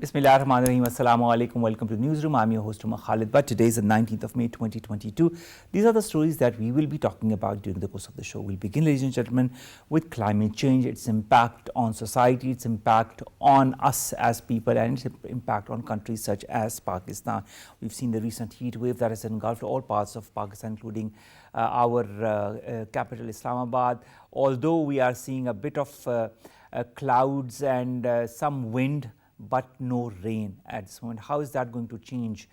Bismillahirrahmanirrahim. Assalamu alaikum. Welcome to the newsroom. I'm your host, Omar Khalid. But today is the 19th of May 2022. These are the stories that we will be talking about during the course of the show. We'll begin, ladies and gentlemen, with climate change, its impact on society, its impact on us as people, and its impact on countries such as Pakistan. We've seen the recent heat wave that has engulfed all parts of Pakistan, including our capital, Islamabad. Although we are seeing a bit of clouds and some wind, but no rain at this moment. How is that going to change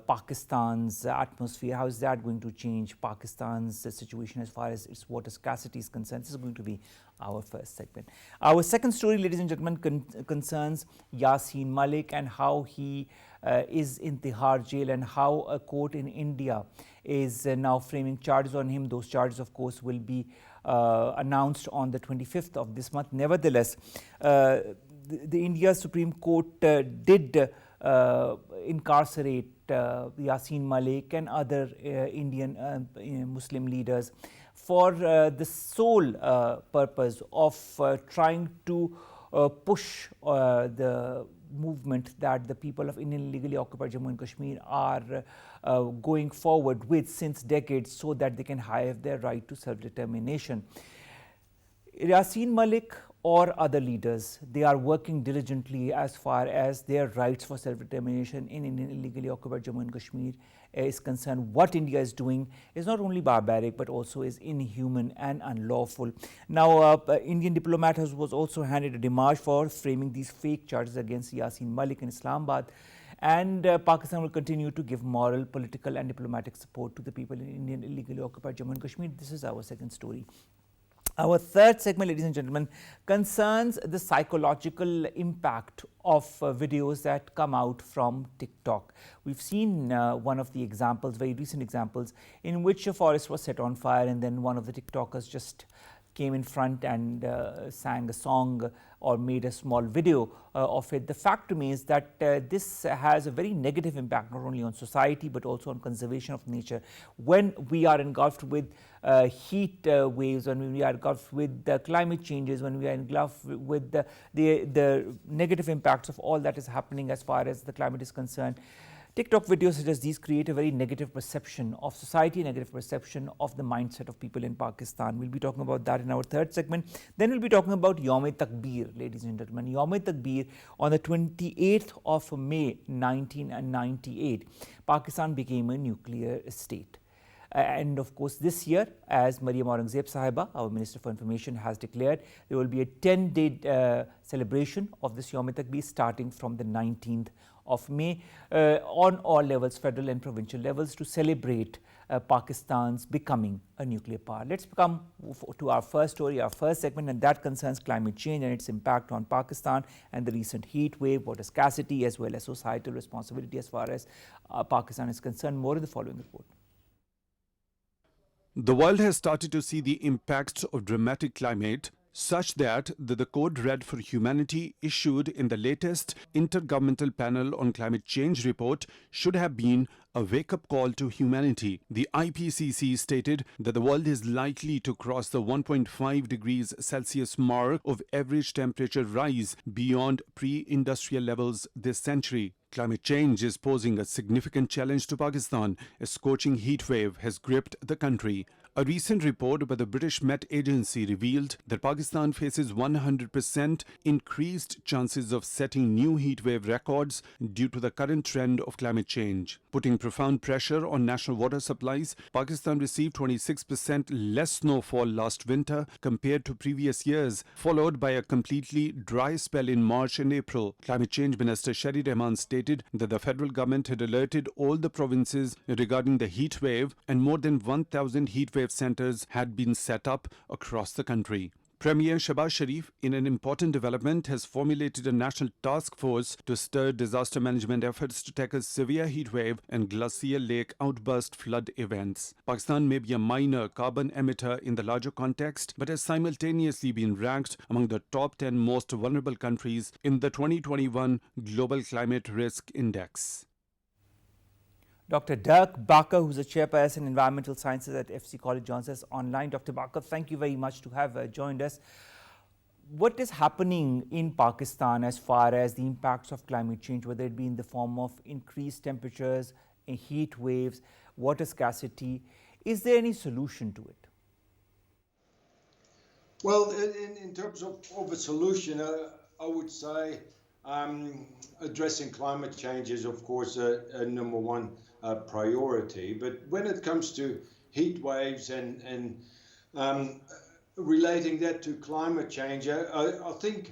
Pakistan's atmosphere? How is that going to change Pakistan's situation as far as its water scarcity is concerned? This is going to be our first segment. Our second story, ladies and gentlemen, concerns Yasin Malik and how he is in Tihar jail and how a court in India is now framing charges on him. Those charges, of course, will be announced on the 25th of this month. Nevertheless, the India Supreme Court did incarcerate Yasin Malik and other Indian Muslim leaders for the sole purpose of trying to push the movement that the people of Indian illegally occupied Jammu and Kashmir are going forward with since decades, so that they can have their right to self-determination. Yasin Malik or other leaders, they are working diligently as far as their rights for self-determination in Indian illegally occupied Jammu and Kashmir is concerned. What India is doing is not only barbaric but also is inhuman and unlawful. Now, Indian diplomat was also handed a démarche for framing these fake charges against Yasin Malik in Islamabad. And Pakistan will continue to give moral, political and diplomatic support to the people in Indian illegally occupied Jammu and Kashmir. This is our second story. Our third segment, ladies and gentlemen, concerns the psychological impact of videos that come out from TikTok. We've seen one of the examples, very recent examples, in which a forest was set on fire and then one of the TikTokers just came in front and sang a song or made a small video of it. The fact remains that this has a very negative impact not only on society but also on conservation of nature. When we are engulfed with heat waves, when we are engulfed with climate changes, when we are engulfed with the negative impacts of all that is happening as far as the climate is concerned, TikTok videos such as these create a very negative perception of society, negative perception of the mindset of people in Pakistan. We'll be talking about that in our third segment. Then we'll be talking about Yaum-E-Takbeer, ladies and gentlemen. Yaum-E-Takbeer, on the 28th of May 1998, Pakistan became a nuclear state. And of course, this year, as Maryam Aurangzeb Sahiba, our Minister for Information, has declared, there will be a 10-day celebration of this Yaum-E-Takbeer starting from the 19th of May on all levels, federal and provincial levels, to celebrate Pakistan's becoming a nuclear power. Let's come to our first story, our first segment, and that concerns climate change and its impact on Pakistan and the recent heat wave, water scarcity, as well as societal responsibility as far as Pakistan is concerned. More in the following report. The world has started to see the impacts of dramatic climate, such that the Code Red for Humanity issued in the latest Intergovernmental Panel on Climate Change report should have been a wake-up call to humanity. The IPCC stated that the world is likely to cross the 1.5 degrees Celsius mark of average temperature rise beyond pre-industrial levels this century. Climate change is posing a significant challenge to Pakistan. A scorching heat wave has gripped the country. A recent report by the British Met Agency revealed that Pakistan faces 100% increased chances of setting new heatwave records due to the current trend of climate change. Putting profound pressure on national water supplies, Pakistan received 26% less snowfall last winter compared to previous years, followed by a completely dry spell in March and April. Climate Change Minister Shari Rahman stated that the federal government had alerted all the provinces regarding the heat wave, and more than 1,000 heat wave centers had been set up across the country. Premier Shehbaz Sharif, in an important development, has formulated a national task force to stir disaster management efforts to tackle severe heat wave and glacier lake outburst flood events. Pakistan may be a minor carbon emitter in the larger context, but has simultaneously been ranked among the top 10 most vulnerable countries in the 2021 Global Climate Risk Index. Dr. Derk Bakker, who's a chairperson in environmental sciences at FC College, joins us online. Dr. Bakker, thank you very much to have joined us. what is happening in Pakistan as far as the impacts of climate change, whether it be in the form of increased temperatures, heat waves, water scarcity? Is there any solution to it? Well, in terms of a solution, I would say addressing climate change is, of course, a number one priority. But when it comes to heat waves and relating that to climate change, I think,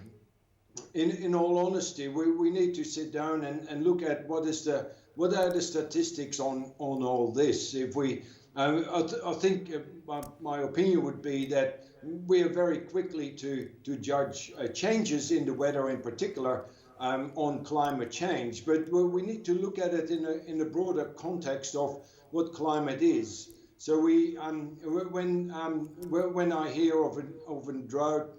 in all honesty, we need to sit down and look at what are the statistics on all this. If we, I think my opinion would be that we are very quickly to judge changes in the weather, in particular, on climate change. But we need to look at it in a broader context of what climate is. So when I hear of a drought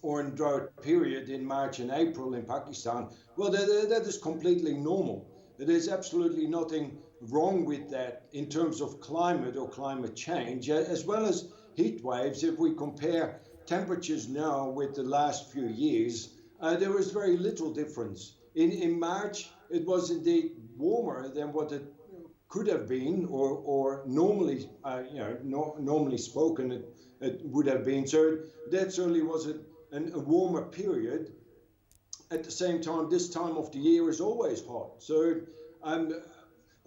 or a drought period in March and April in Pakistan, well, that is completely normal. There is absolutely nothing wrong with that in terms of climate or climate change, as well as heat waves. If we compare temperatures now with the last few years, there was very little difference. In March, it was indeed warmer than what it could have been, or normally, normally spoken, it would have been. So that certainly was a warmer period. At the same time, this time of the year is always hot. So I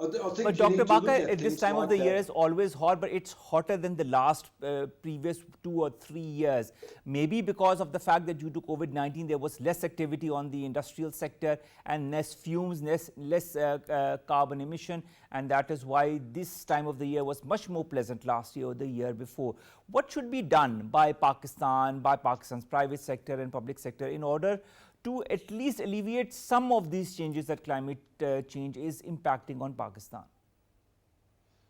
think but Dr. Bakker, at this time of the year is always hot, but it's hotter than the last previous 2 or 3 years. Maybe because of the fact that due to COVID-19, there was less activity on the industrial sector and less fumes, less carbon emission. And that is why this time of the year was much more pleasant last year or the year before. What should be done by Pakistan, by Pakistan's private sector and public sector in order to at least alleviate some of these changes that climate change is impacting on Pakistan?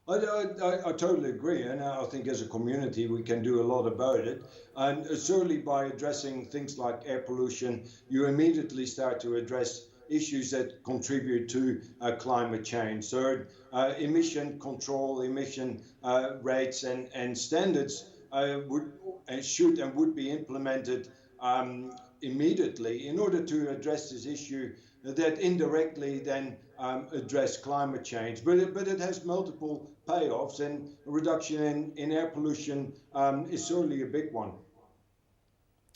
I totally agree, and I think as a community we can do a lot about it. And certainly by addressing things like air pollution, you immediately start to address issues that contribute to climate change. So emission control, emission rates and standards should and would be implemented immediately in order to address this issue that indirectly then address climate change. But it has multiple payoffs, and a reduction in air pollution is certainly a big one.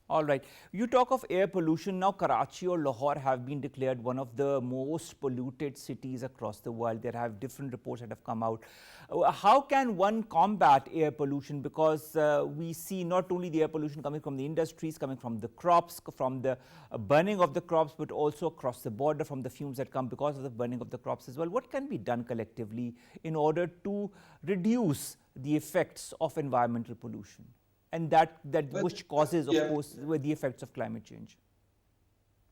All right. You talk of air pollution. Now, Karachi or Lahore have been declared one of the most polluted cities across the world. There have different reports that have come out. How can one combat air pollution? Because we see not only the air pollution coming from the industries, coming from the crops, from the burning of the crops, but also across the border from the fumes that come because of the burning of the crops as well. What can be done collectively in order to reduce the effects of environmental pollution? And which causes, of course, the effects of climate change?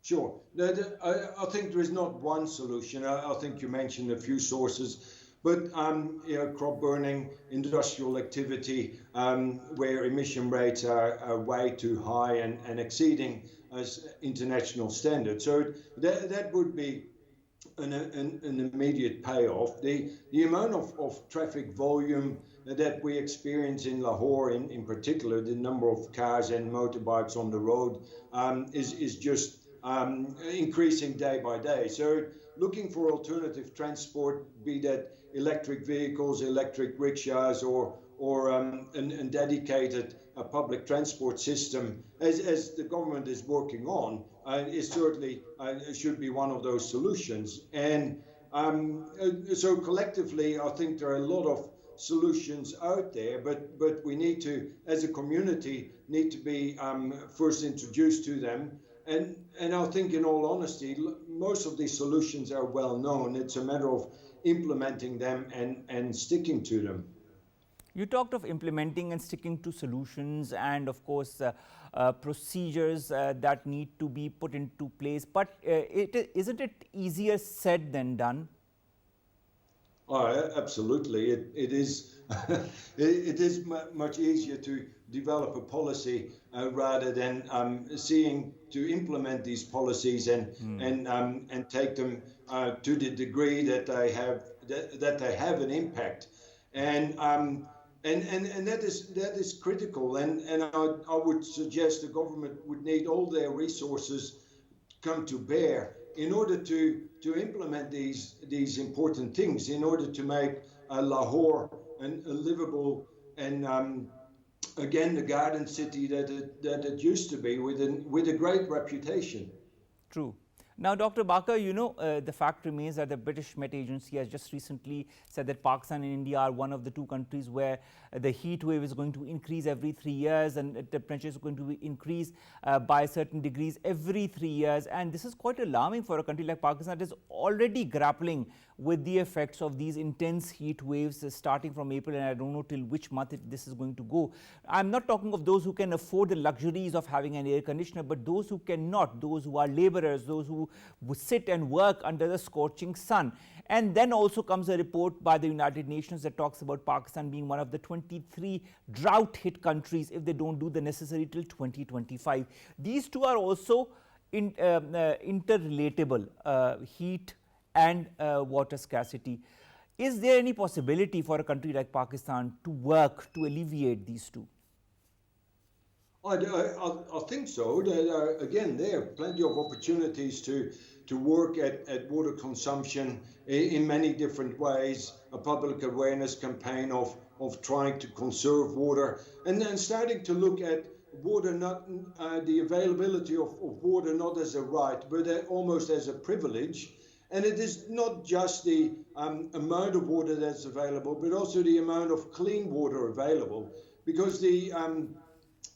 Sure. I think there is not one solution. I think you mentioned a few sources, but crop burning, industrial activity, where emission rates are way too high and exceeding international standards. So that would be an immediate payoff. The amount of traffic volume that we experience in Lahore, in particular, the number of cars and motorbikes on the road is just increasing day by day. So looking for alternative transport, be that electric vehicles, electric rickshaws, or a dedicated public transport system, as the government is working on, is certainly should be one of those solutions. And so collectively, I think there are a lot of solutions out there, but we need to, as a community, need to be first introduced to them. And I think, in all honesty, most of these solutions are well known. It's a matter of implementing them and sticking to them. You talked of implementing and sticking to solutions and, of course, procedures that need to be put into place. But isn't it easier said than done? Oh, absolutely. It is. It is much easier to develop a policy rather than seeing to implement these policies and take them to the degree that they have an impact. And And that is critical. And I would suggest the government would need all their resources come to bear in order to implement these important things, in order to make Lahore a livable and again the garden city that it used to be, with a great reputation. True. Now, Dr. Bakker, you know, the fact remains that the British Met Agency has just recently said that Pakistan and India are one of the two countries where the heat wave is going to increase every 3 years, and temperature is going to increase by certain degrees every 3 years. And this is quite alarming for a country like Pakistan that is already grappling with the effects of these intense heat waves starting from April, and I don't know till which month this is going to go. I'm not talking of those who can afford the luxuries of having an air conditioner, but those who cannot, those who are laborers, those who sit and work under the scorching sun. And then also comes a report by the United Nations that talks about Pakistan being one of the 23 drought-hit countries if they don't do the necessary till 2025. These two are also interrelatable, heat and water scarcity. Is there any possibility for a country like Pakistan to work to alleviate these two? I think so. Again, there are plenty of opportunities to work at water consumption in many different ways. A public awareness campaign of trying to conserve water, and then starting to look at water, not the availability of water not as a right, but almost as a privilege. And it is not just the amount of water that's available, but also the amount of clean water available, because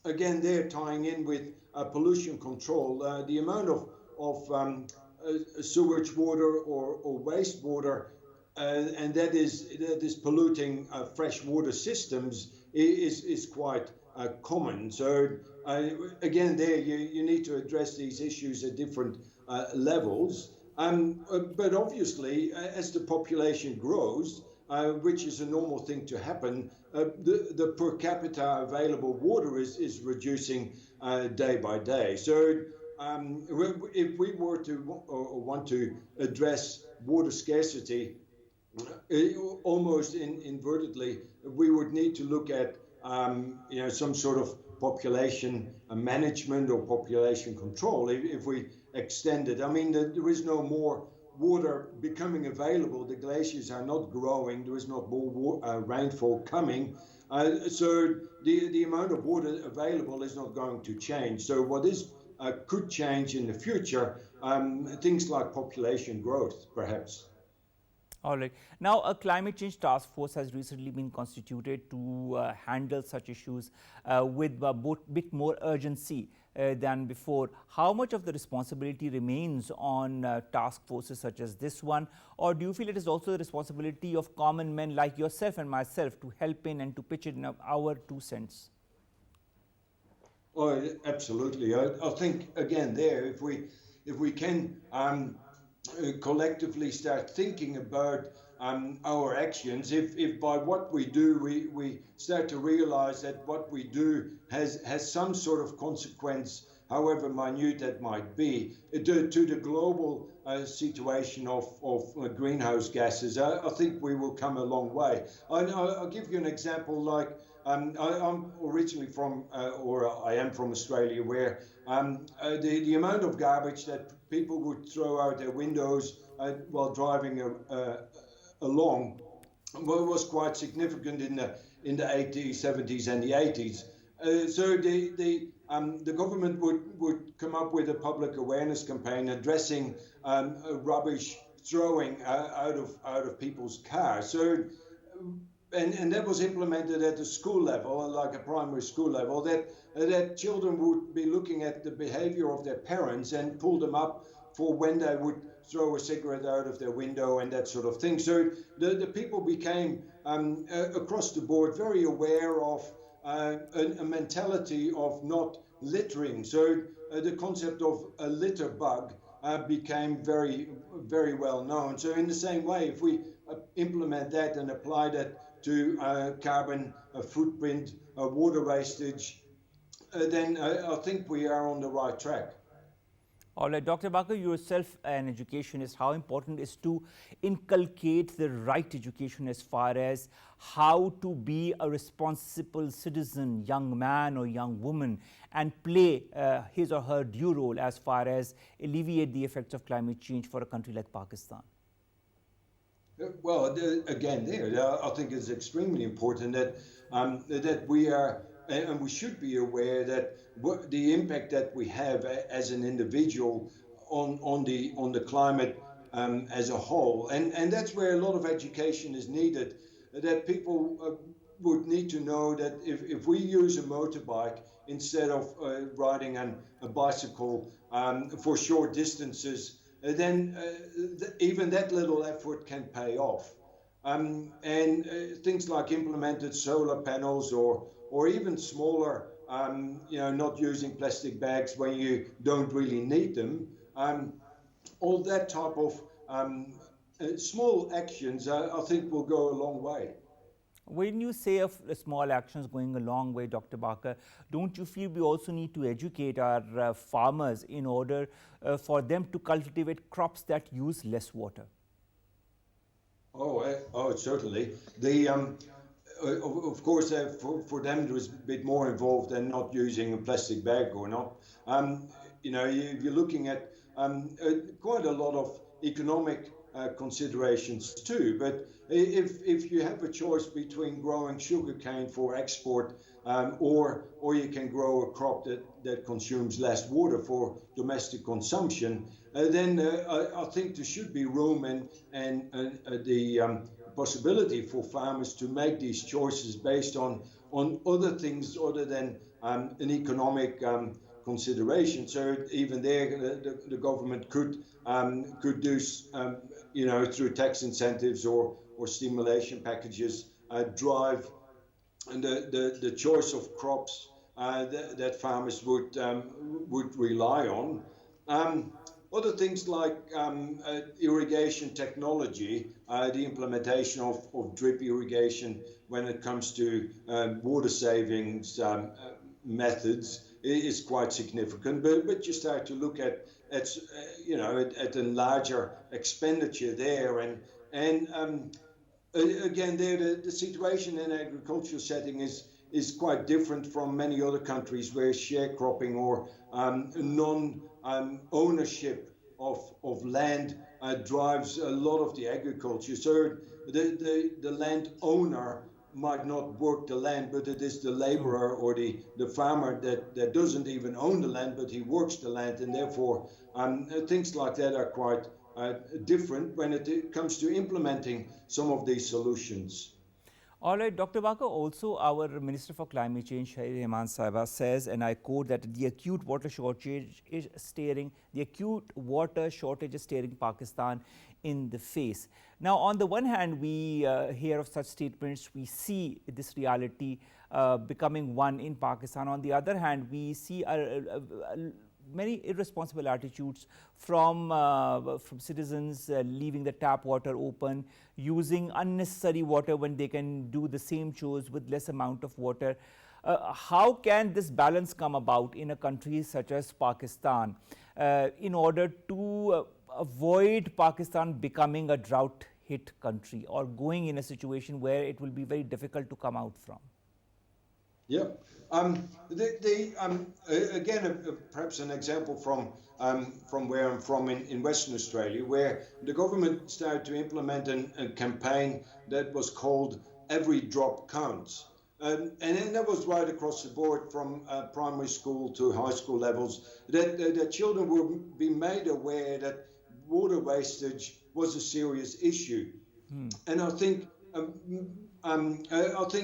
again, they're tying in with pollution control. The amount of sewage water or wastewater, and that is polluting fresh water systems is quite common. So again, there you need to address these issues at different levels. But obviously, as the population grows, which is a normal thing to happen, the per capita available water is reducing day by day. So if we were to want to address water scarcity, almost invertedly, we would need to look at some sort of population management or population control if we extend it. I mean, there is no more water becoming available. The glaciers are not growing. There is not more rainfall coming. So the amount of water available is not going to change. So what could change in the future, things like population growth, perhaps. All right. Now, a climate change task force has recently been constituted to handle such issues with a bit more urgency than before. How much of the responsibility remains on task forces such as this one? Or do you feel it is also the responsibility of common men like yourself and myself to help in and to pitch in our 2 cents? Oh, absolutely. I think, again, there, if we can collectively start thinking about our actions, if by what we do we start to realize that what we do has some sort of consequence, however minute that might be, to the global situation of greenhouse gases, I think we will come a long way. I'll give you an example. Like I'm originally from, or I am from Australia, where the amount of garbage that people would throw out their windows while driving along was quite significant in the 80s, 70s, and the 80s. So the government would come up with a public awareness campaign addressing rubbish throwing out of people's cars. So. And that was implemented at the school level, like a primary school level, that children would be looking at the behavior of their parents and pull them up for when they would throw a cigarette out of their window and that sort of thing. So the people became, across the board, very aware of a mentality of not littering. So the concept of a litter bug became very, very well known. So in the same way, if we implement that and apply that to carbon footprint, water wastage, then I think we are on the right track. All right, Dr. Bakker, yourself an educationist, how important is to inculcate the right education as far as how to be a responsible citizen, young man or young woman, and play his or her due role as far as alleviate the effects of climate change for a country like Pakistan? Well, again, I think it's extremely important that that we are, and we should be aware that the impact that we have as an individual on the climate as a whole, and that's where a lot of education is needed. That people would need to know that if we use a motorbike instead of riding a bicycle for short distances, then even that little effort can pay off. And things like implemented solar panels or even smaller, not using plastic bags when you don't really need them, all that type of small actions, I think will go a long way. When you say of small actions going a long way, Dr. Bakker, don't you feel we also need to educate our farmers in order for them to cultivate crops that use less water? Oh, certainly. Of course, for them it was a bit more involved than not using a plastic bag or not. You're looking at quite a lot of economic considerations too. But if you have a choice between growing sugarcane for export or you can grow a crop that consumes less water for domestic consumption, then I think there should be room and the possibility for farmers to make these choices based on other things other than an economic consideration. So even there, the government could do, through tax incentives or stimulation packages, drive the choice of crops that farmers would rely on. Other things like irrigation technology, the implementation of drip irrigation when it comes to water savings methods is quite significant. But you start to look at a larger expenditure there, and again, there the situation in agricultural setting is quite different from many other countries where sharecropping or ownership of land drives a lot of the agriculture. So the land owner might not work the land, but it is the laborer or the farmer that doesn't even own the land, but he works the land, and therefore things like that are quite different when it comes to implementing some of these solutions. All right, Dr. Bakker, also our Minister for Climate Change, Saiba, says, and I quote, that the acute water shortage is staring Pakistan in the face. Now, on the one hand, we hear of such statements, we see this reality becoming one in Pakistan. On the other hand, we see many irresponsible attitudes from citizens leaving the tap water open, using unnecessary water when they can do the same chores with less amount of water. How can this balance come about in a country such as Pakistan in order to avoid Pakistan becoming a drought-hit country or going in a situation where it will be very difficult to come out from? Yeah. Again, perhaps an example from where I'm from in Western Australia, where the government started to implement a campaign that was called Every Drop Counts. And that was right across the board from primary school to high school levels, that children would be made aware that water wastage was a serious issue. And I think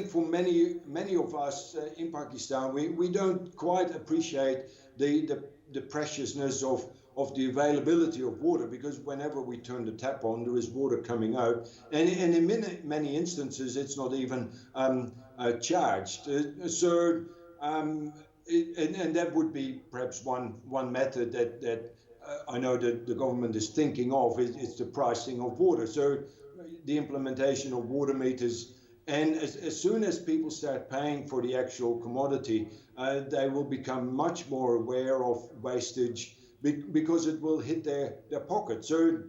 for many of us in Pakistan, we don't quite appreciate the preciousness of the availability of water, because whenever we turn the tap on, there is water coming out, and in many instances it's not even charged. And that would be perhaps one method that I know that the government is thinking of. It's the pricing of water. So the implementation of water meters. And as soon as people start paying for the actual commodity, they will become much more aware of wastage, because it will hit their pocket. So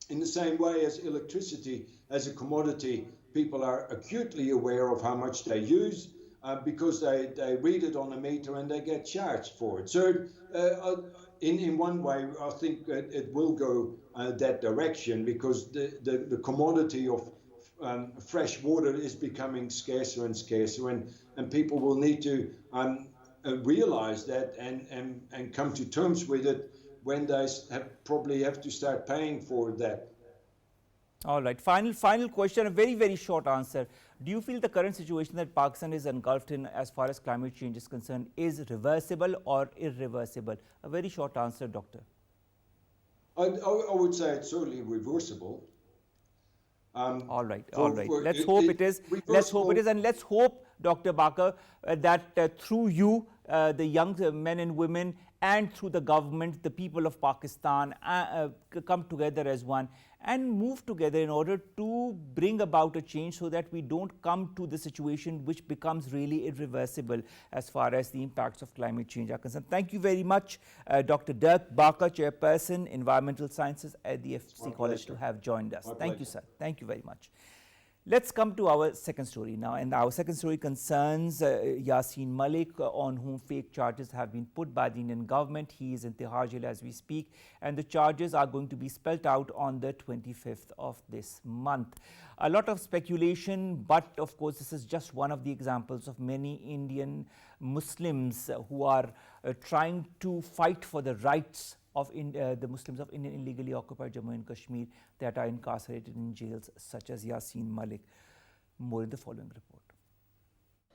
in the same way as electricity as a commodity, people are acutely aware of how much they use because they read it on a meter and they get charged for it. So in one way, I think it will go that direction, because the commodity of fresh water is becoming scarcer and scarcer, and people will need to realize that and come to terms with it when they probably have to start paying for that. All right. Final question, a very short answer. Do you feel the current situation that Pakistan is engulfed in as far as climate change is concerned is reversible or irreversible? A very short answer, Doctor. I would say it's certainly reversible. All right. Let's hope it is. Let's hope it is, and let's hope, Dr. Bakker, that through you, the young men and women, and through the government, the people of Pakistan come together as one and move together in order to bring about a change, so that we don't come to the situation which becomes really irreversible as far as the impacts of climate change are concerned. Thank you very much, Dr. Derk Bakker, Chairperson, Environmental Sciences at the FCC College, to have joined us. Thank you, sir. Thank you very much. Let's come to our second story now, and our second story concerns Yaum Malik, on whom fake charges have been put by the Indian government. He is in Tihar jail as we speak, and the charges are going to be spelled out on the 25th of this month. A lot of speculation, but of course this is just one of the examples of many Indian Muslims who are trying to fight for the rights of the Muslims of Indian illegally occupied Jammu and Kashmir that are incarcerated in jails such as Yaum Malik. More in the following report.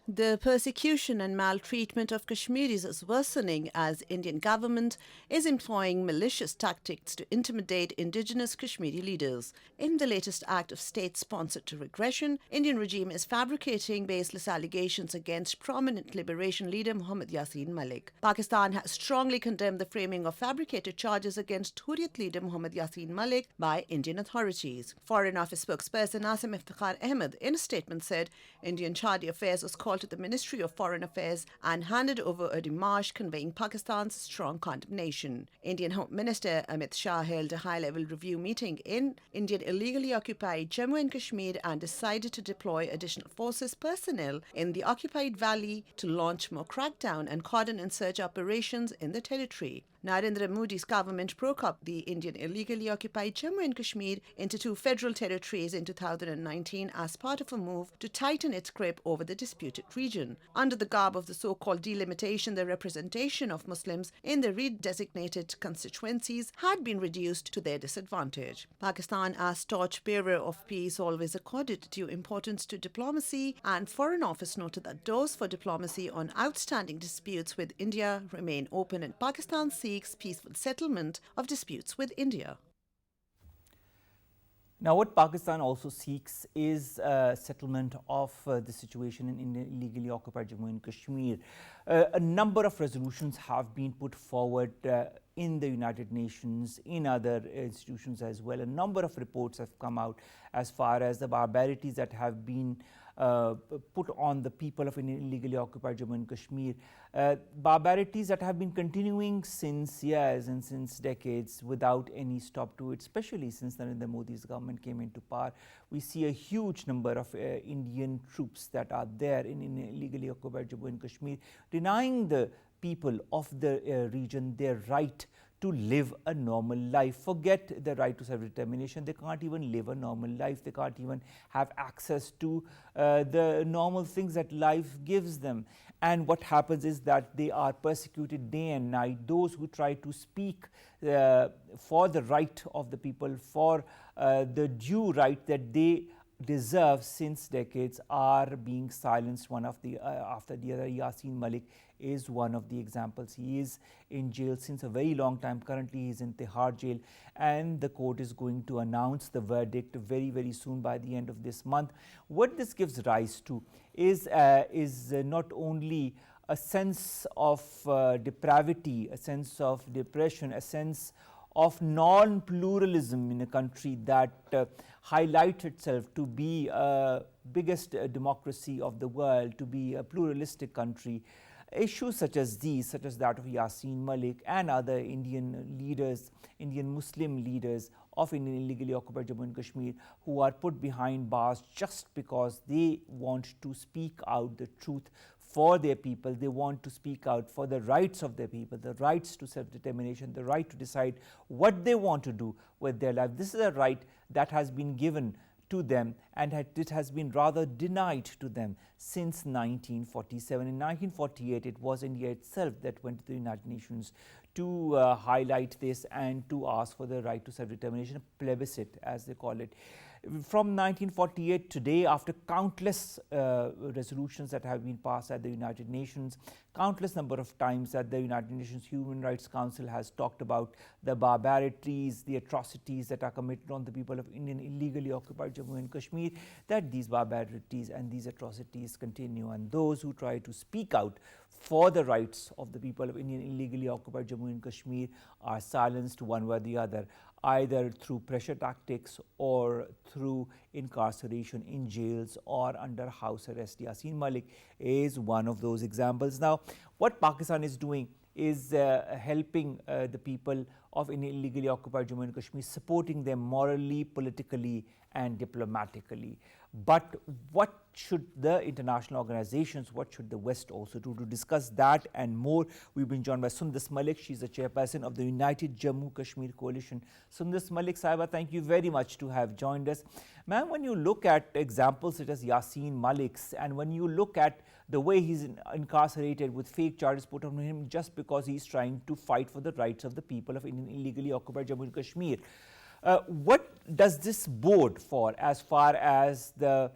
The persecution and maltreatment of Kashmiris is worsening as Indian government is employing malicious tactics to intimidate indigenous Kashmiri leaders. In the latest act of state-sponsored regression, Indian regime is fabricating baseless allegations against prominent liberation leader Mohammad Yaum Malik. Pakistan has strongly condemned the framing of fabricated charges against Hurriyat leader Mohammad Yaum Malik by Indian authorities. Foreign Office spokesperson Asim Iftikhar Ahmed in a statement said Indian Charge Affairs was called to the Ministry of Foreign Affairs and handed over a démarche conveying Pakistan's strong condemnation. Indian Home Minister Amit Shah held a high-level review meeting in Indian illegally occupied Jammu and Kashmir and decided to deploy additional forces personnel in the occupied valley to launch more crackdown and cordon and search operations in the territory. Narendra Modi's government broke up the Indian illegally occupied Jammu and Kashmir into two federal territories in 2019 as part of a move to tighten its grip over the disputed region. Under the garb of the so-called delimitation, the representation of Muslims in the redesignated constituencies had been reduced to their disadvantage. Pakistan, as torchbearer of peace, always accorded due importance to diplomacy, and Foreign Office noted that doors for diplomacy on outstanding disputes with India remain open, and Pakistan seeks peaceful settlement of disputes with India. Now, what Pakistan also seeks is settlement of the situation in illegally occupied Jammu and Kashmir. A number of resolutions have been put forward in the United Nations, in other institutions as well. A number of reports have come out as far as the barbarities that have been put on the people of illegally occupied Jammu and Kashmir. Barbarities that have been continuing since years and since decades without any stop to it, especially since Narendra Modi's government came into power. We see a huge number of Indian troops that are there in illegally occupied Jammu and Kashmir, denying the people of the region their right to live a normal life. Forget the right to self-determination. They can't even live a normal life. They can't even have access to the normal things that life gives them. And what happens is that they are persecuted day and night. Those who try to speak for the right of the people, for the due right that they deserve since decades, are being silenced one after the other. Yaum Malik is one of the examples. He is in jail since a very long time. Currently, he is in Tihar jail, and the court is going to announce the verdict very soon, by the end of this month. What this gives rise to is not only a sense of depravity, a sense of depression, a sense of non-pluralism in a country that highlights itself to be biggest democracy of the world, to be a pluralistic country. issues such as these, such as that of Yasin Malik and other Indian leaders, Indian Muslim leaders of Indian illegally occupied Jammu and Kashmir, who are put behind bars just because they want to speak out the truth for their people. They want to speak out for the rights of their people, the rights to self-determination, the right to decide what they want to do with their life. This is a right that has been given to them, and it has been rather denied to them since 1947. In 1948, it was India itself that went to the United Nations to highlight this and to ask for the right to self-determination, a plebiscite as they call it. From 1948 today, after countless resolutions that have been passed at the United Nations, countless number of times that the United Nations Human Rights Council has talked about the barbarities, the atrocities that are committed on the people of Indian illegally occupied Jammu and Kashmir, that these barbarities and these atrocities continue, and those who try to speak out for the rights of the people of Indian illegally occupied Jammu and Kashmir are silenced one way or the other, either through pressure tactics or through incarceration in jails or under house arrest. Yasin Malik is one of those examples. Now, what Pakistan is doing is helping the people of illegally occupied Jammu and Kashmir, supporting them morally, politically and diplomatically. But what should the international organizations, what should the West also do? To discuss that and more, we've been joined by Sundas Malik. She's the chairperson of the United Jammu Kashmir Coalition. Sundas Malik Sahiba, thank you very much to have joined us. Ma'am, when you look at examples such as Yasin Malik's, and when you look at the way he's incarcerated with fake charges put on him just because he's trying to fight for the rights of the people of Indian illegally occupied Jammu and Kashmir, what does this bode for as far as the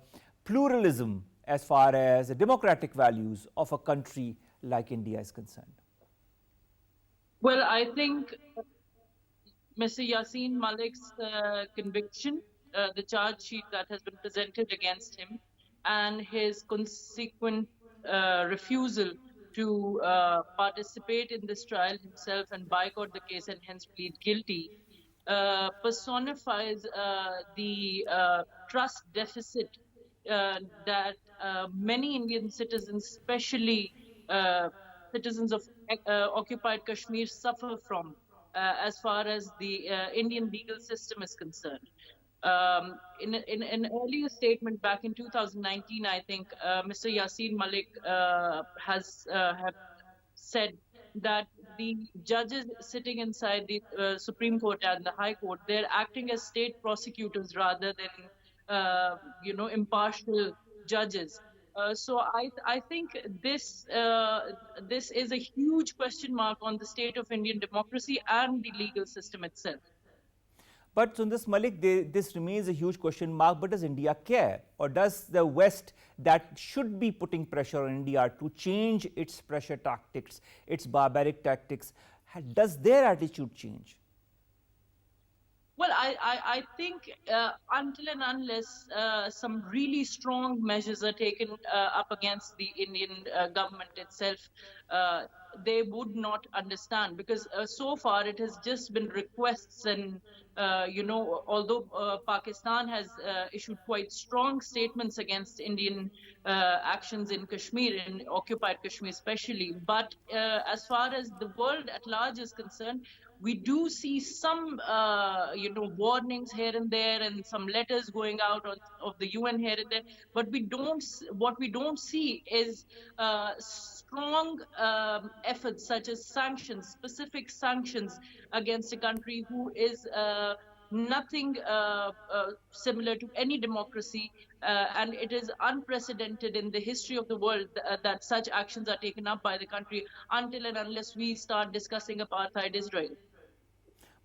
pluralism, as far as the democratic values of a country like India is concerned? Well, I think Mr. Yasin Malik's conviction, the charge sheet that has been presented against him, and his consequent refusal to participate in this trial himself and boycott the case and hence plead guilty, personifies the trust deficit that many Indian citizens, especially citizens of occupied Kashmir, suffer from as far as the Indian legal system is concerned. In an earlier statement back in 2019, I think Mr. Yasin Malik has said that the judges sitting inside the Supreme Court and the High Court, they're acting as state prosecutors rather than, impartial judges. So I think this is a huge question mark on the state of Indian democracy and the legal system itself. But Sundas Malik, this remains a huge question mark, but does India care? Or does the West, that should be putting pressure on India to change its pressure tactics, its barbaric tactics, does their attitude change? Well, I think until and unless some really strong measures are taken up against the Indian government itself, they would not understand, because so far it has just been requests and, although Pakistan has issued quite strong statements against Indian actions in Kashmir, in occupied Kashmir especially, but as far as the world at large is concerned, we do see some, warnings here and there, and some letters going out of the UN here and there. But what we don't see is strong efforts such as sanctions, specific sanctions against a country who is nothing similar to any democracy, and it is unprecedented in the history of the world that such actions are taken up by the country until and unless we start discussing apartheid Israel.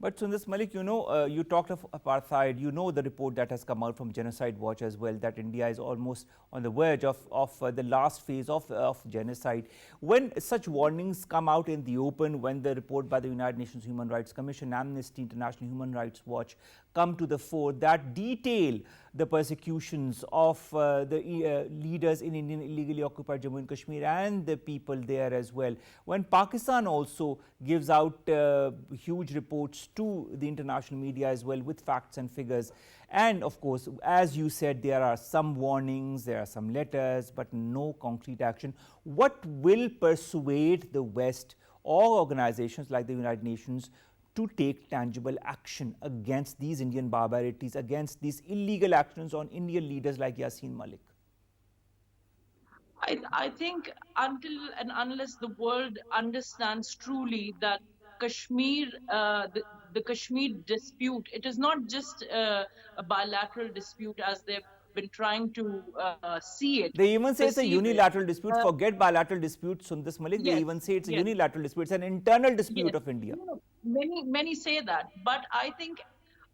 But Sundas Malik, you talked of apartheid, the report that has come out from Genocide Watch as well, that India is almost on the verge of the last phase of genocide. When such warnings come out in the open, when the report by the United Nations Human Rights Commission, Amnesty International, Human Rights Watch come to the fore that detail the persecutions of the leaders in Indian illegally occupied Jammu and Kashmir and the people there as well. When Pakistan also gives out huge reports to the international media as well with facts and figures. And of course, as you said, there are some warnings, there are some letters, but no concrete action. What will persuade the West or organizations like the United Nations to take tangible action against these Indian barbarities, against these illegal actions on Indian leaders like Yasin Malik? I think until and unless the world understands truly that Kashmir, the Kashmir dispute, it is not just a bilateral dispute as they've been trying to see it. They even say it's a unilateral dispute. Forget bilateral dispute, Sundas Malik. Yes, they even say it's a yes. unilateral dispute. It's an internal dispute Yes. of India. No, many say that, but I think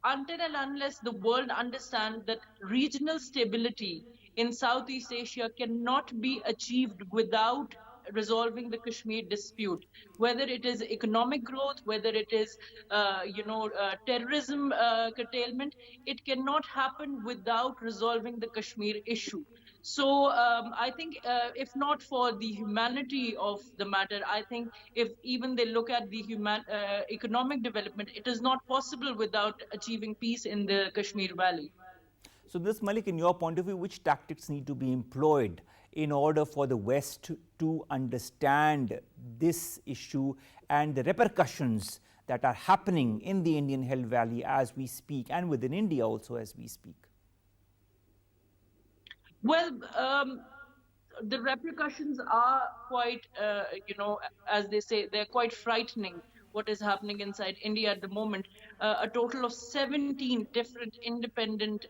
until and unless the world understands that regional stability in Southeast Asia cannot be achieved without resolving the Kashmir dispute, whether it is economic growth, whether it is terrorism curtailment, it cannot happen without resolving the Kashmir issue. So I think if not for the humanity of the matter, I think if even they look at the economic development, it is not possible without achieving peace in the Kashmir Valley. So this, Malik, in your point of view, which tactics need to be employed in order for the West to understand this issue and the repercussions that are happening in the Indian held valley as we speak and within India also as we speak? Well, the repercussions are quite, as they say, they're quite frightening. What is happening inside India at the moment? A total of 17 different independent,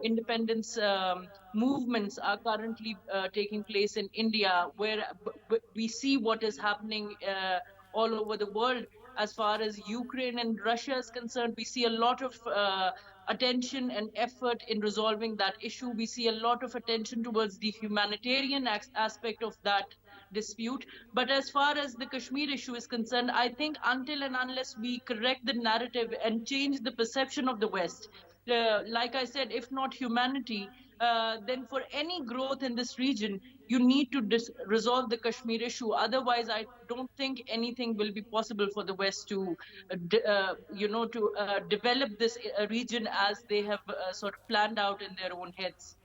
independence movements are currently taking place in India, where we see what is happening all over the world. As far as Ukraine and Russia is concerned, we see a lot of attention and effort in resolving that issue. We see a lot of attention towards the humanitarian aspect of that dispute. But as far as the Kashmir issue is concerned, I think until and unless we correct the narrative and change the perception of the West, like I said, if not humanity, then for any growth in this region, you need to resolve the Kashmir issue. Otherwise, I don't think anything will be possible for the West to, develop this region as they have sort of planned out in their own heads.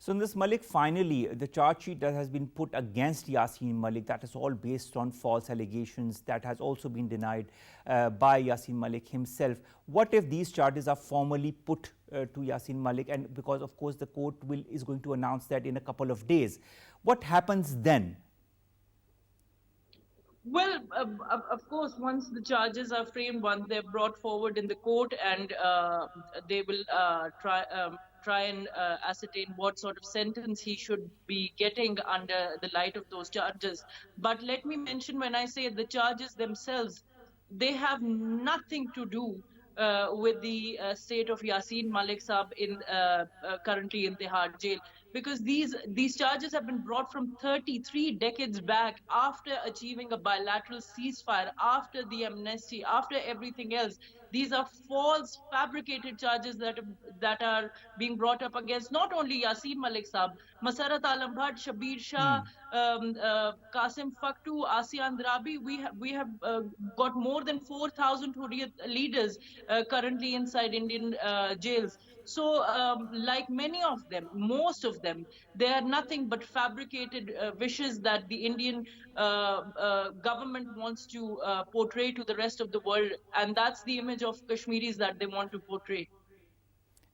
Sundas Malik, finally, the charge sheet that has been put against Yasin Malik, that is all based on false allegations, that has also been denied by Yasin Malik himself. What if these charges are formally put to Yasin Malik? And because, of course, the court is going to announce that in a couple of days. What happens then? Well, of course, once the charges are framed, once they're brought forward in the court, and they will try and ascertain what sort of sentence he should be getting under the light of those charges. But let me mention, when I say the charges themselves, they have nothing to do with the state of Yasin Malik Saab currently in Tihar jail. Because these charges have been brought from 33 decades back, after achieving a bilateral ceasefire, after the amnesty, after everything else. These are false, fabricated charges that are being brought up against not only Yasin Malik Saab, Masarat Alam Bhatt, Shabir Shah, Qasim Faktu, Asian Drabi. We have got more than 4,000 Hurriyat leaders currently inside Indian jails. So, like many of them, most of them, they are nothing but fabricated wishes that the Indian government wants to portray to the rest of the world. And that's the image of Kashmiris that they want to portray.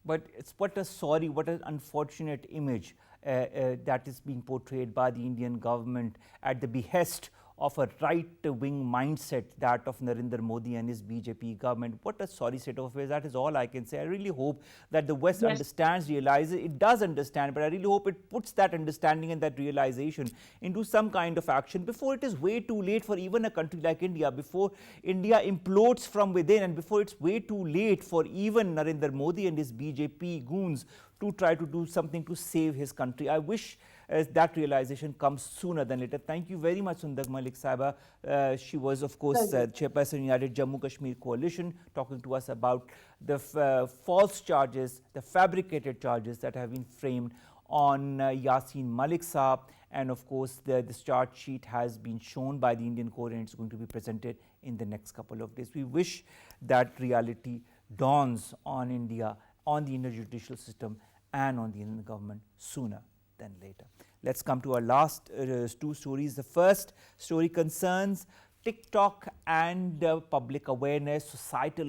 But it's what an unfortunate image that is being portrayed by the Indian government at the behest of a right-wing mindset, that of Narendra Modi and his BJP government. What a sorry state of affairs. That is all I can say. I really hope that the West understands, realizes, it does understand, but I really hope it puts that understanding and that realization into some kind of action before it is way too late for even a country like India, before India implodes from within, and before it's way too late for even Narendra Modi and his BJP goons to try to do something to save his country. I wish that realization comes sooner than later. Thank you very much, Sundas Malik Saiba. She was, of course, Chairperson United Jammu Kashmir Coalition, talking to us about the false charges, the fabricated charges that have been framed on Yasin Malik Saab. And of course, this charge sheet has been shown by the Indian court and it's going to be presented in the next couple of days. We wish that reality dawns on India, on the Indian judicial system and on the Indian government sooner than later. Let's come to our last two stories. The first story concerns TikTok and public awareness, societal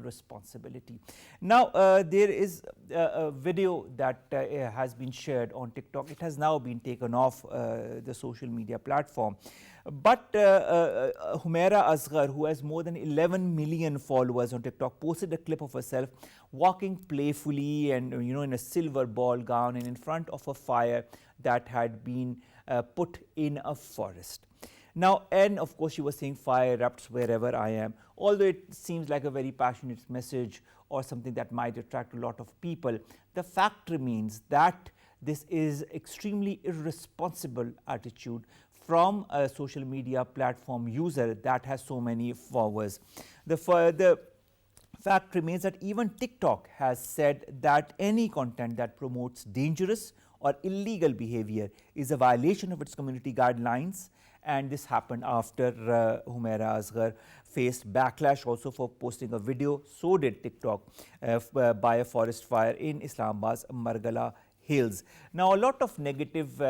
responsibility. Now, there is a video that has been shared on TikTok. It has now been taken off the social media platform. But Humaira Asghar, who has more than 11 million followers on TikTok, posted a clip of herself walking playfully and in a silver ball gown and in front of a fire that had been put in a forest. Now, and of course, she was saying fire erupts wherever I am. Although it seems like a very passionate message or something that might attract a lot of people, the fact remains that this is extremely irresponsible attitude from a social media platform user that has so many followers. The fact remains that even TikTok has said that any content that promotes dangerous or illegal behavior is a violation of its community guidelines. And this happened after Humaira Asghar faced backlash also for posting a video. So did TikTok by a forest fire in Islamabad's Margala Hills. Now, a lot of negative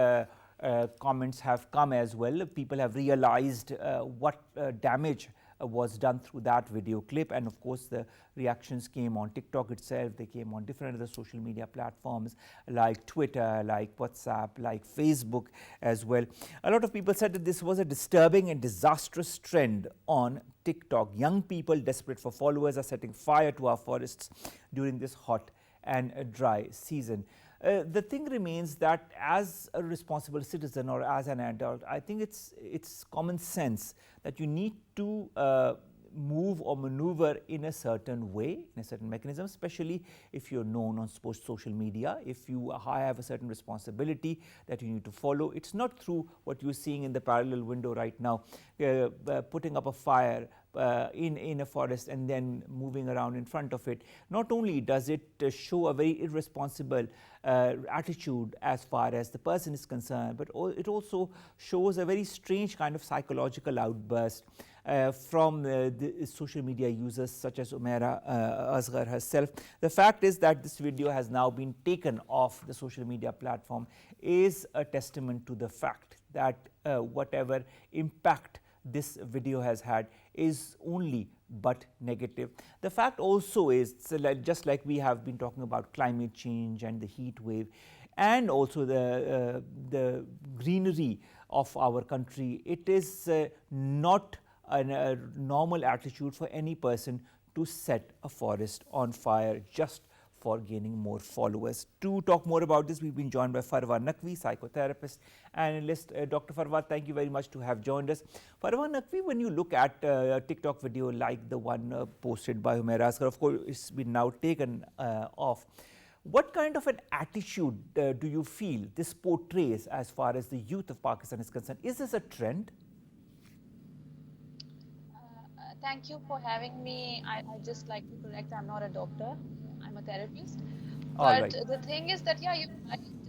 comments have come as well. People have realized what damage was done through that video clip, and of course the reactions came on TikTok itself. They came on different other social media platforms like Twitter, like WhatsApp, like Facebook as well. A lot of people said that this was a disturbing and disastrous trend on TikTok. Young people desperate for followers are setting fire to our forests during this hot and dry season. The thing remains that as a responsible citizen or as an adult, I think it's common sense that you need to move or maneuver in a certain way, in a certain mechanism, especially if you're known on social media, if you have a certain responsibility that you need to follow. It's not through what you're seeing in the parallel window right now, putting up a fire in a forest and then moving around in front of it. Not only does it show a very irresponsible attitude as far as the person is concerned, but it also shows a very strange kind of psychological outburst from the social media users such as Humaira Asghar herself. The fact is that this video has now been taken off the social media platform is a testament to the fact that whatever impact this video has had is only but negative. The fact also is, just like we have been talking about climate change and the heat wave and also the greenery of our country, it is not a normal attitude for any person to set a forest on fire just for gaining more followers. To talk more about this, we've been joined by Farwa Naqvi, psychotherapist and analyst. Dr. Farwa, thank you very much to have joined us. Farwa Naqvi, when you look at a TikTok video like the one posted by Humaira Asghar, of course, it's been now taken off. What kind of an attitude do you feel this portrays as far as the youth of Pakistan is concerned? Is this a trend? Thank you for having me. I just like to correct, I'm not a doctor. I'm a therapist. But the thing is that, yeah,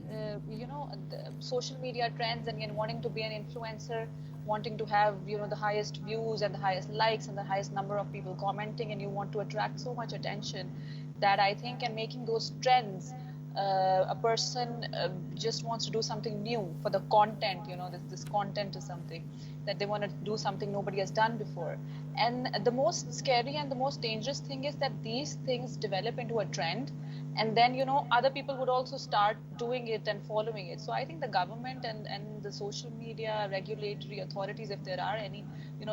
the social media trends and wanting to be an influencer, wanting to have, the highest views and the highest likes and the highest number of people commenting, and you want to attract so much attention that I think, and making those trends, a person just wants to do something new for the content, this content is something that they want to do, something nobody has done before. And the most scary and the most dangerous thing is that these things develop into a trend, and then other people would also start doing it and following it. So I think the government and the social media regulatory authorities, if there are any,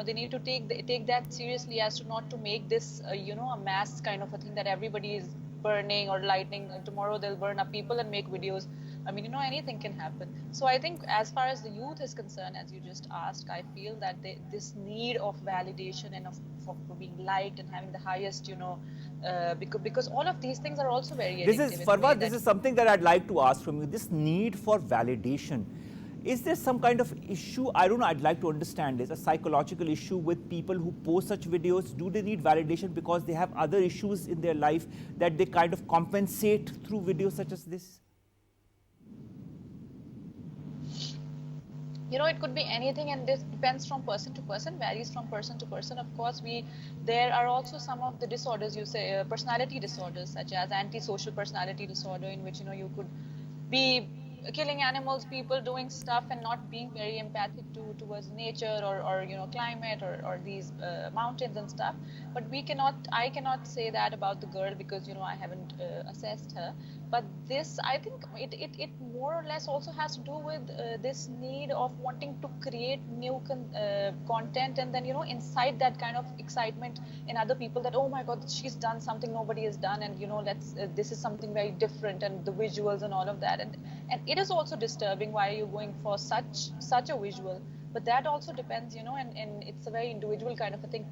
they need to take that seriously, as to not to make this a mass kind of a thing that everybody is burning or lightning. Tomorrow they'll burn up people and make videos. I mean, anything can happen. So I think as far as the youth is concerned, as you just asked, I feel that this need of validation and for being liked and having the highest, because all of these things are also very This addictive. is, Farwa, this is something that I'd like to ask from you. This need for validation. Is there some kind of issue? I don't know, I'd like to understand this, a psychological issue with people who post such videos. Do they need validation because they have other issues in their life that they kind of compensate through videos such as this? You know, it could be anything, and this depends from person to person, varies from person to person. Of course, there are also some of the disorders, you say, personality disorders, such as antisocial personality disorder, in which, you know, you could be killing animals, people doing stuff and not being very empathic towards nature or you know, climate or these mountains and stuff. But I cannot say that about the girl because, you know, I haven't assessed her. But this, I think it more or less also has to do with this need of wanting to create new content, and then, you know, incite that kind of excitement in other people that, oh my God, she's done something nobody has done, and, you know, this is something very different, and the visuals and all of that, and it is also disturbing why you're going for such a visual. But that also depends, you know, and it's a very individual kind of a thing,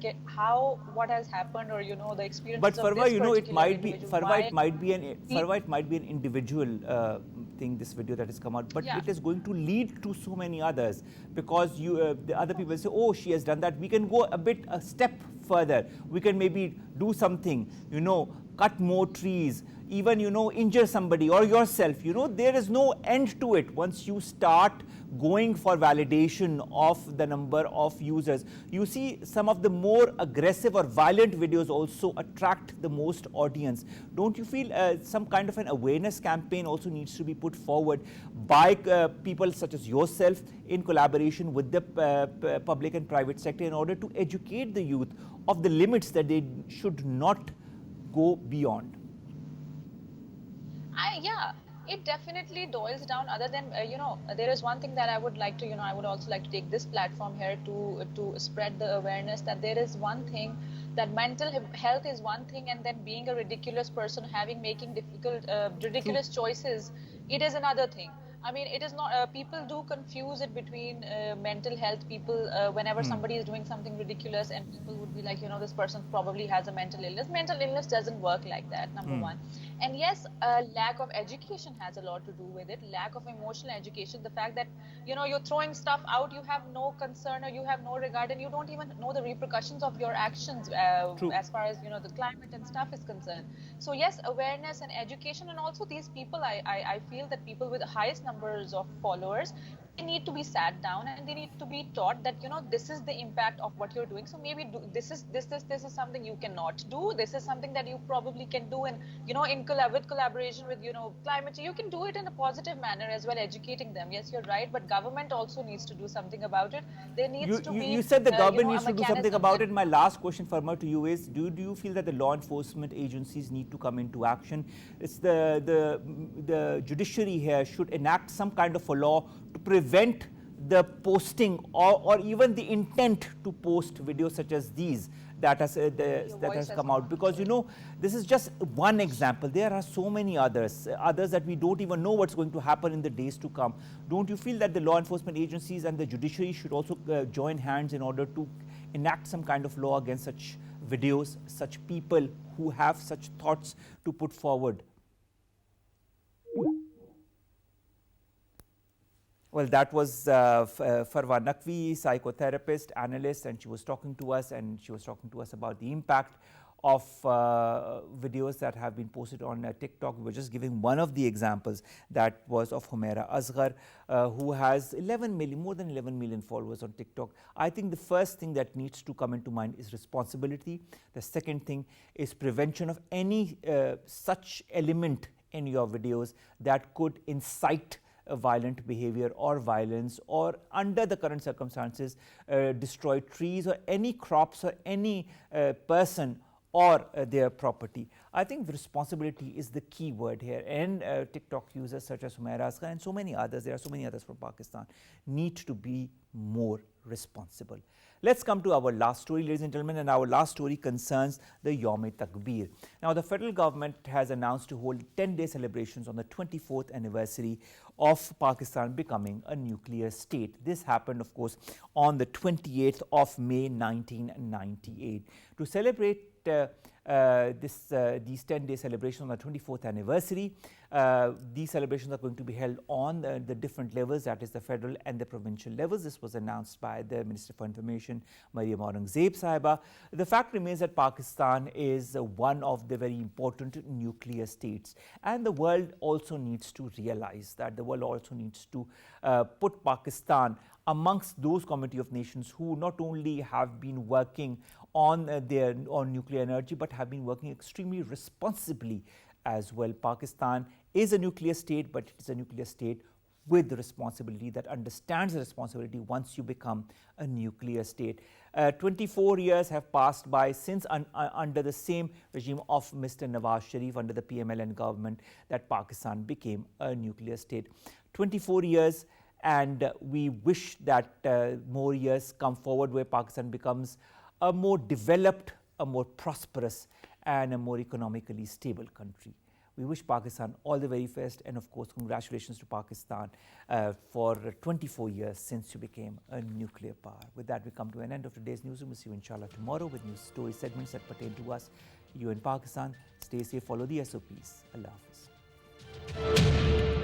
what has happened, or, you know, the experience. But Farwa, you know, it might be it might be an individual thing, this video that has come out, but it is going to lead to so many others, because the other people say, oh, she has done that. We can go a step further. We can maybe do something, you know, cut more trees, even, you know, injure somebody or yourself. You know, there is no end to it. Once you start going for validation of the number of users, you see some of the more aggressive or violent videos also attract the most audience. Don't you feel some kind of an awareness campaign also needs to be put forward by people such as yourself in collaboration with the public and private sector in order to educate the youth of the limits that they should not go beyond? Yeah, it definitely boils down. Other than you know, there is one thing that I would like to, you know, I would also like to take this platform here to spread the awareness that there is one thing, that mental health is one thing, and then being a ridiculous person, making difficult ridiculous choices, it is another thing. I mean, it is not, people do confuse it between mental health. People, whenever somebody is doing something ridiculous, and people would be like, you know, this person probably has a mental illness. Mental illness doesn't work like that, number one. And yes, lack of education has a lot to do with it. Lack of emotional education, the fact that, you know, you're throwing stuff out, you have no concern or you have no regard, and you don't even know the repercussions of your actions as far as, you know, the climate and stuff is concerned. So yes, awareness and education, and also these people, I feel that people with the highest numbers of followers, they need to be sat down and they need to be taught that, you know, this is the impact of what you're doing. So maybe this is something you cannot do. This is something that you probably can do, and, you know, in collaboration with, you know, climate, you can do it in a positive manner as well, educating them. Yes, you're right, but government also needs to do something about it. There needs to be. You said the government needs to do something about it. My last question, Farwa, to you is: do you feel that the law enforcement agencies need to come into action? It's the judiciary here should enact some kind of a law to prevent the posting or even the intent to post videos such as these that has come out, because, you know, this is just one example. There are so many others that we don't even know what's going to happen in the days to come. Don't you feel that the law enforcement agencies and the judiciary should also join hands in order to enact some kind of law against such videos, such people who have such thoughts to put forward? Well, that was Farwa Naqvi, psychotherapist, analyst, and she was talking to us, about the impact of videos that have been posted on TikTok. We were just giving one of the examples, that was of Humaira Asghar, who has more than 11 million followers on TikTok. I think the first thing that needs to come into mind is responsibility. The second thing is prevention of any such element in your videos that could incite violent behavior or violence, or under the current circumstances destroy trees or any crops or any person or their property. I think the responsibility is the key word here, and TikTok users such as Humaira Asghar and so many others, there are so many others from Pakistan, need to be more responsible. Let's come to our last story, ladies and gentlemen, and our last story concerns the Yaum-E-Takbeer. Now, the federal government has announced to hold 10-day celebrations on the 24th anniversary of Pakistan becoming a nuclear state. This happened, of course, on the 28th of May 1998. To celebrate these 10-day celebrations on the 24th anniversary. These celebrations are going to be held on the different levels, that is the federal and the provincial levels. This was announced by the Minister for Information, Maryam Aurangzeb Sahiba. The fact remains that Pakistan is one of the very important nuclear states, and the world also needs to realize that. The world also needs to put Pakistan amongst those community of nations who not only have been working on nuclear energy, but have been working extremely responsibly as well. Pakistan is a nuclear state, but it is a nuclear state with the responsibility, that understands the responsibility once you become a nuclear state. 24 years have passed by since under the same regime of Mr. Nawaz Sharif, under the PMLN government, that Pakistan became a nuclear state. 24 years, and we wish that more years come forward where Pakistan becomes a more developed, a more prosperous, and a more economically stable country. We wish Pakistan all the very best, and of course congratulations to Pakistan for 24 years since you became a nuclear power. With that, we come to an end of today's newsroom. We'll see you inshallah tomorrow with news story segments that pertain to us. You in Pakistan, stay safe, follow the SOPs. Allah Hafiz.